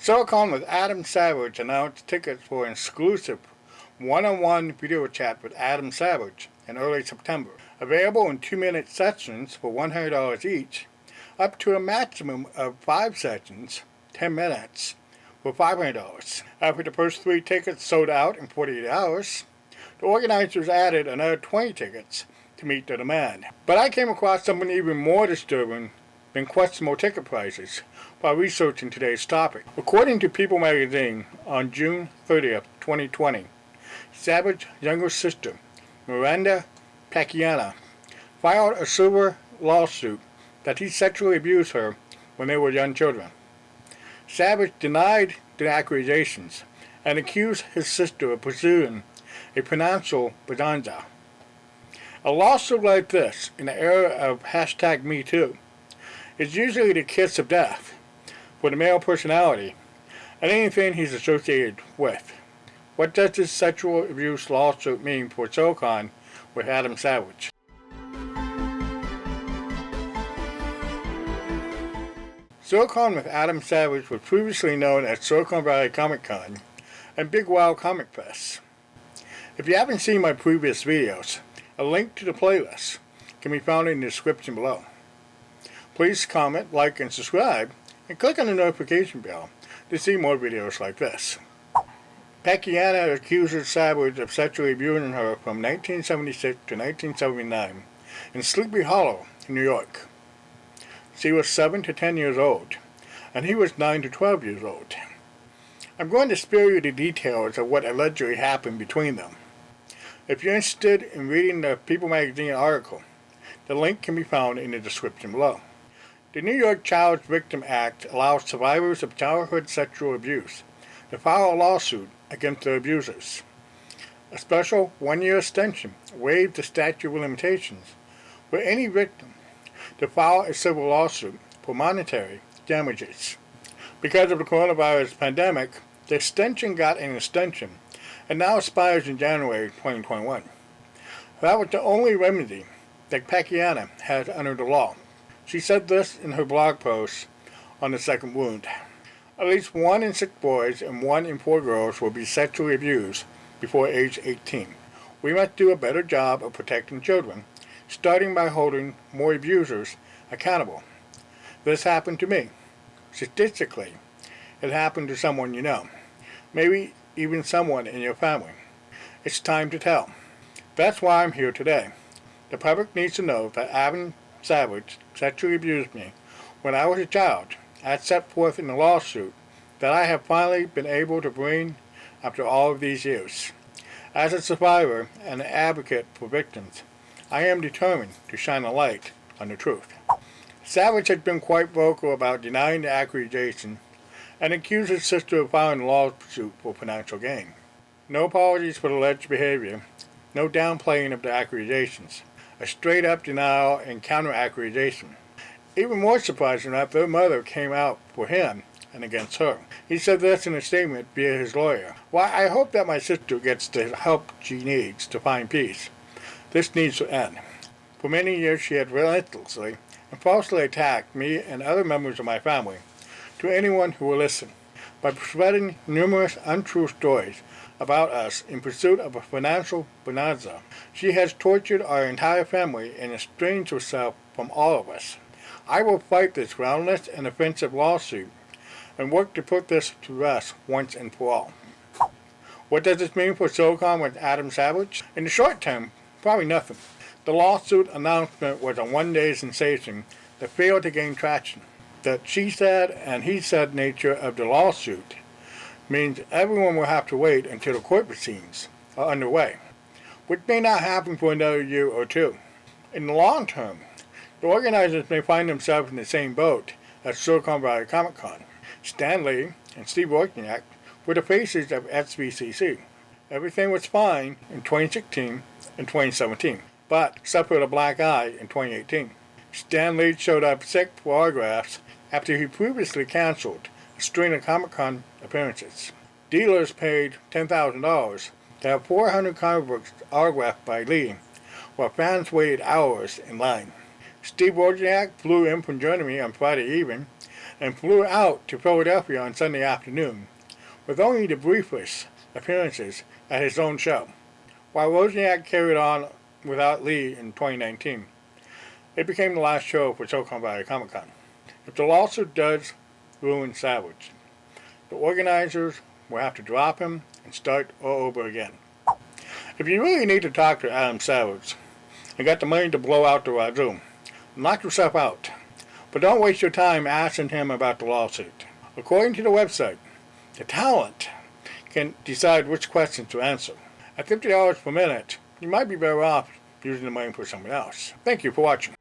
Silicon with Adam Savage announced tickets for an exclusive one-on-one video chat with Adam Savage in early September. Available in 2-minute sessions for $100 each, up to a maximum of 5 sessions, 10 minutes, for $500. After the first 3 tickets sold out in 48 hours, the organizers added another 20 tickets to meet the demand. But I came across something even more disturbing than questionable ticket prices while researching today's topic. According to People magazine, on June 30th, 2020, Savage's younger sister, Miranda Pacchiana, filed a civil lawsuit that he sexually abused her when they were young children. Savage denied the accusations and accused his sister of pursuing a financial bonanza. A lawsuit like this, in the era of #MeToo, is usually the kiss of death for the male personality and anything he's associated with. What does this sexual abuse lawsuit mean for Silicon with Adam Savage? Silicon with Adam Savage was previously known as Silicon Valley Comic Con and Big Wow Comic Fest. If you haven't seen my previous videos, a link to the playlist can be found in the description below. Please comment, like, and subscribe, and click on the notification bell to see more videos like this. Pacchiana accuses Savage of sexually abusing her from 1976 to 1979 in Sleepy Hollow, New York. She was 7 to 10 years old, and he was 9 to 12 years old. I'm going to spare you the details of what allegedly happened between them. If you're interested in reading the People magazine article, the link can be found in the description below. The New York Child Victim Act allows survivors of childhood sexual abuse to file a lawsuit against their abusers. A special 1-year extension waived the statute of limitations for any victim to file a civil lawsuit for monetary damages. Because of the coronavirus pandemic, the extension got an extension and now expires in January 2021. That was the only remedy that Pacchiana has under the law. She said this in her blog post on the second wound. At least 1 in 6 boys and 1 in 4 girls will be sexually abused before age 18. We must do a better job of protecting children, starting by holding more abusers accountable. This happened to me. Statistically, it happened to someone you know, maybe even someone in your family. It's time to tell. That's why I'm here today. The public needs to know that Adam Savage sexually abused me when I was a child, as set forth in the lawsuit that I have finally been able to bring after all of these years. As a survivor and an advocate for victims, I am determined to shine a light on the truth. Savage has been quite vocal about denying the accusation and accused his sister of filing a lawsuit for financial gain. No apologies for the alleged behavior, no downplaying of the accusations, a straight-up denial and counter-accusation. Even more surprising that their mother came out for him and against her. He said this in a statement via his lawyer. "Why, I hope that my sister gets the help she needs to find peace. This needs to end. For many years she had relentlessly and falsely attacked me and other members of my family, to anyone who will listen, by spreading numerous untrue stories about us in pursuit of a financial bonanza. She has tortured our entire family and estranged herself from all of us. I will fight this groundless and offensive lawsuit and work to put this to rest once and for all." What does this mean for Silicon with Adam Savage? In the short term, probably nothing. The lawsuit announcement was a one-day sensation that failed to gain traction. The she said and he said nature of the lawsuit means everyone will have to wait until the court proceedings are underway, which may not happen for another year or 2. In the long term, the organizers may find themselves in the same boat as Silicon Valley Comic Con. Stan Lee and Steve Wozniak were the faces of SVCC. Everything was fine in 2016 and 2017, but suffered a black eye in 2018. Stan Lee showed up sick for autographs after he previously canceled a string of Comic-Con appearances. Dealers paid $10,000 to have 400 comic books autographed by Lee, while fans waited hours in line. Steve Wozniak flew in from Germany on Friday evening and flew out to Philadelphia on Sunday afternoon, with only the briefest appearances at his own show. While Wozniak carried on without Lee in 2019, it became the last show for Silicon Valley Comic Con. If the lawsuit does ruin Savage, the organizers will have to drop him and start all over again. If you really need to talk to Adam Savage and got the money to blow out the wazoo, knock yourself out. But don't waste your time asking him about the lawsuit. According to the website, the talent can decide which questions to answer. At $50 per minute, you might be better off using the money for someone else. Thank you for watching.